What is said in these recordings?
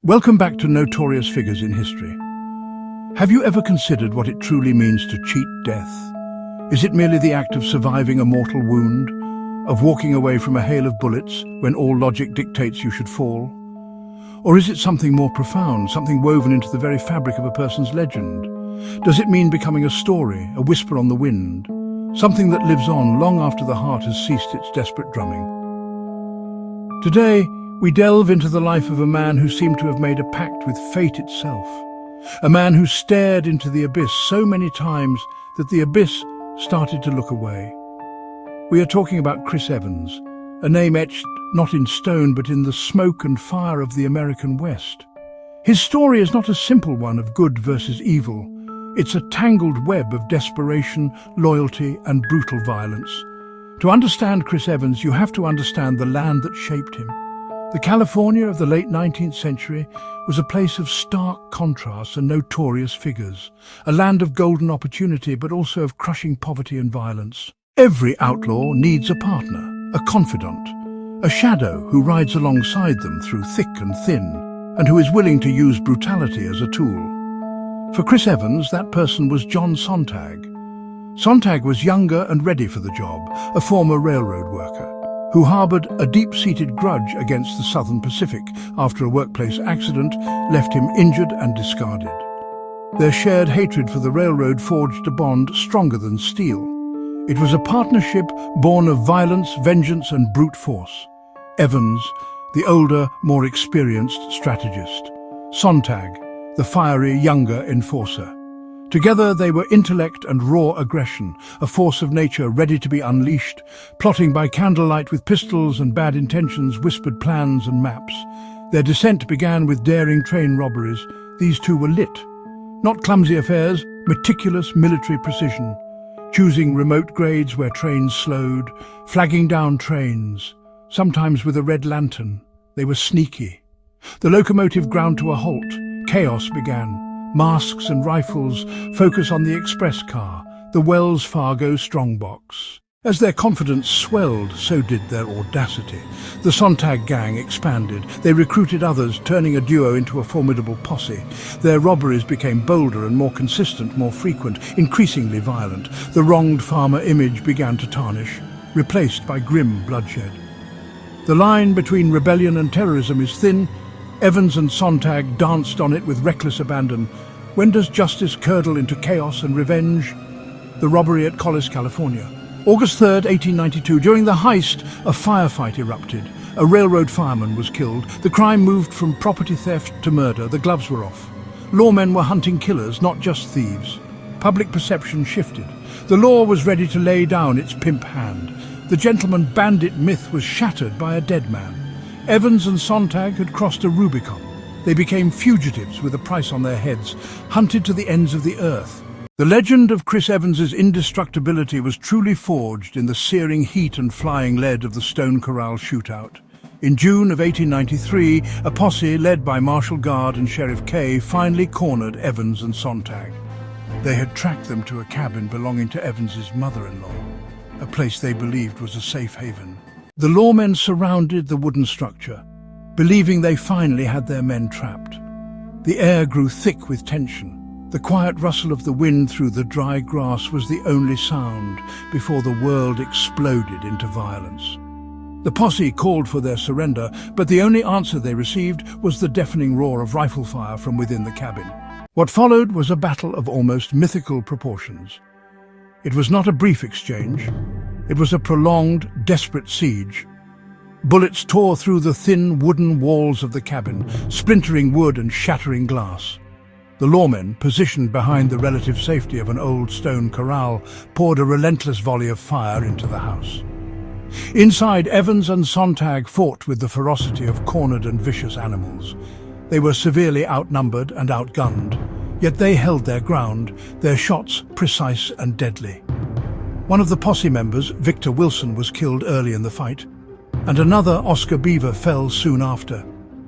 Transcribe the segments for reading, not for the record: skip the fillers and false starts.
Welcome back to Notorious Figures in History. Have you ever considered what it truly means to cheat death? Is it merely the act of surviving a mortal wound, of walking away from a hail of bullets when all logic dictates you should fall? Or is it something more profound, something woven into the very fabric of a person's legend? Does it mean becoming a story, a whisper on the wind, something that lives on long after the heart has ceased its desperate drumming? Today, we delve into the life of a man who seemed to have made a pact with fate itself. A man who stared into the abyss so many times that the abyss started to look away. We are talking about Chris Evans, a name etched not in stone but in the smoke and fire of the American West. His story is not a simple one of good versus evil. It's a tangled web of desperation, loyalty, and brutal violence. To understand Chris Evans, you have to understand the land that shaped him. The California of the late 19th century was a place of stark contrasts and notorious figures, a land of golden opportunity but also of crushing poverty and violence. Every outlaw needs a partner, a confidant, a shadow who rides alongside them through thick and thin, and who is willing to use brutality as a tool. For Chris Evans, that person was John Sontag. Sontag was younger and ready for the job, a former railroad worker, who harbored a deep-seated grudge against the Southern Pacific after a workplace accident left him injured and discarded. Their shared hatred for the railroad forged a bond stronger than steel. It was a partnership born of violence, vengeance, and brute force. Evans, the older, more experienced strategist. Sontag, the fiery, younger enforcer. Together they were intellect and raw aggression, a force of nature ready to be unleashed, plotting by candlelight with pistols and bad intentions, whispered plans and maps. Their descent began with daring train robberies. These two were lit. Not clumsy affairs, meticulous military precision. Choosing remote grades where trains slowed, flagging down trains, sometimes with a red lantern. They were sneaky. The locomotive ground to a halt. Chaos began. Masks and rifles focus on the express car, the Wells Fargo strongbox. As their confidence swelled, so did their audacity. The Sontag gang expanded. They recruited others, turning a duo into a formidable posse. Their robberies became bolder and more consistent, more frequent, increasingly violent. The wronged farmer image began to tarnish, replaced by grim bloodshed. The line between rebellion and terrorism is thin. Evans and Sontag danced on it with reckless abandon. When does justice curdle into chaos and revenge? The robbery at Collis, California. August 3rd, 1892. During the heist, a firefight erupted. A railroad fireman was killed. The crime moved from property theft to murder. The gloves were off. Lawmen were hunting killers, not just thieves. Public perception shifted. The law was ready to lay down its pimp hand. The gentleman bandit myth was shattered by a dead man. Evans and Sontag had crossed a Rubicon. They became fugitives with a price on their heads, hunted to the ends of the earth. The legend of Chris Evans's indestructibility was truly forged in the searing heat and flying lead of the Stone Corral shootout. In June of 1893, a posse led by Marshal Guard and Sheriff Kay finally cornered Evans and Sontag. They had tracked them to a cabin belonging to Evans's mother-in-law, a place they believed was a safe haven. The lawmen surrounded the wooden structure, believing they finally had their men trapped. The air grew thick with tension. The quiet rustle of the wind through the dry grass was the only sound before the world exploded into violence. The posse called for their surrender, but the only answer they received was the deafening roar of rifle fire from within the cabin. What followed was a battle of almost mythical proportions. It was not a brief exchange. It was a prolonged, desperate siege. Bullets tore through the thin wooden walls of the cabin, splintering wood and shattering glass. The lawmen, positioned behind the relative safety of an old stone corral, poured a relentless volley of fire into the house. Inside, Evans and Sontag fought with the ferocity of cornered and vicious animals. They were severely outnumbered and outgunned, yet they held their ground, their shots precise and deadly. One of the posse members, Victor Wilson, was killed early in the fight, and another, Oscar Beaver, fell soon after.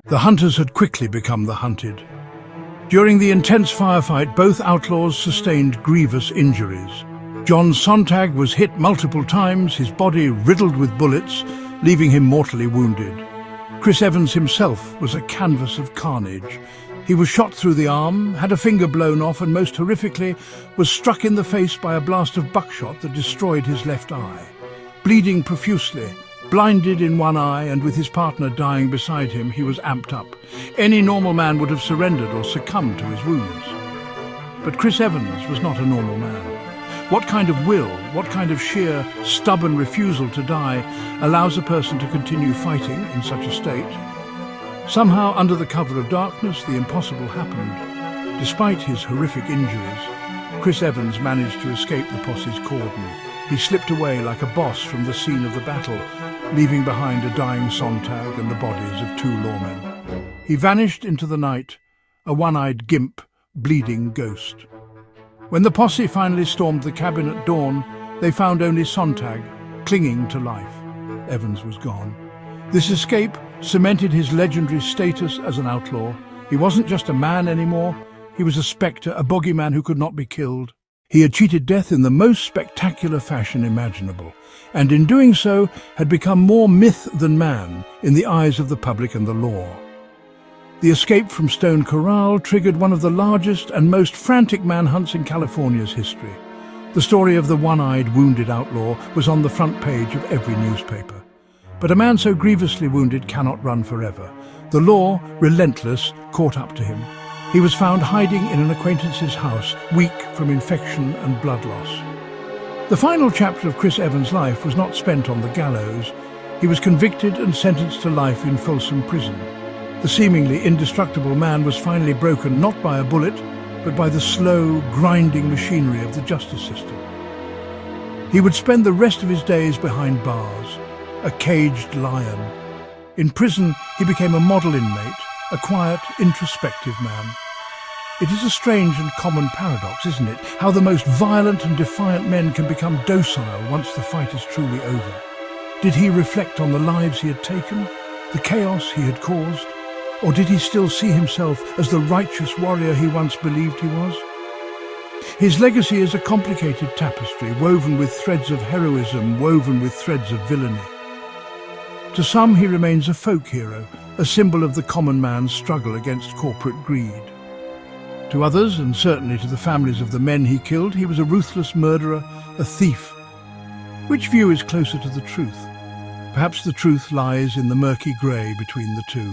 The hunters had quickly become the hunted. During the intense firefight, both outlaws sustained grievous injuries. John Sontag was hit multiple times, his body riddled with bullets, leaving him mortally wounded. Chris Evans himself was a canvas of carnage. He was shot through the arm, had a finger blown off, and most horrifically was struck in the face by a blast of buckshot that destroyed his left eye. Bleeding profusely, blinded in one eye, and with his partner dying beside him, he was amped up. Any normal man would have surrendered or succumbed to his wounds. But Chris Evans was not a normal man. What kind of will, what kind of sheer, stubborn refusal to die allows a person to continue fighting in such a state? Somehow, under the cover of darkness, the impossible happened. Despite his horrific injuries, Chris Evans managed to escape the posse's cordon. He slipped away like a boss from the scene of the battle, leaving behind a dying Sontag and the bodies of 2 lawmen. He vanished into the night, a one-eyed gimp, bleeding ghost. When the posse finally stormed the cabin at dawn, they found only Sontag, clinging to life. Evans was gone. This escape cemented his legendary status as an outlaw. He wasn't just a man anymore, he was a spectre, a bogeyman who could not be killed. He had cheated death in the most spectacular fashion imaginable, and in doing so had become more myth than man in the eyes of the public and the law. The escape from Stone Corral triggered one of the largest and most frantic manhunts in California's history. The story of the one-eyed, wounded outlaw was on the front page of every newspaper. But a man so grievously wounded cannot run forever. The law, relentless, caught up to him. He was found hiding in an acquaintance's house, weak from infection and blood loss. The final chapter of Chris Evans' life was not spent on the gallows. He was convicted and sentenced to life in Folsom Prison. The seemingly indestructible man was finally broken not by a bullet, but by the slow, grinding machinery of the justice system. He would spend the rest of his days behind bars, a caged lion. In prison, he became a model inmate, a quiet, introspective man. It is a strange and common paradox, isn't it? How the most violent and defiant men can become docile once the fight is truly over. Did he reflect on the lives he had taken, the chaos he had caused? Or did he still see himself as the righteous warrior he once believed he was? His legacy is a complicated tapestry, woven with threads of heroism, woven with threads of villainy. To some, he remains a folk hero, a symbol of the common man's struggle against corporate greed. To others, and certainly to the families of the men he killed, he was a ruthless murderer, a thief. Which view is closer to the truth? Perhaps the truth lies in the murky grey between the two.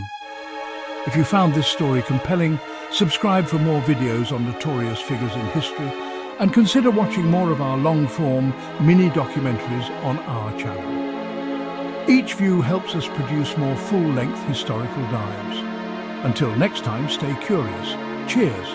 If you found this story compelling, subscribe for more videos on notorious figures in history, and consider watching more of our long-form mini-documentaries on our channel. Each view helps us produce more full-length historical dives. Until next time, stay curious. Cheers.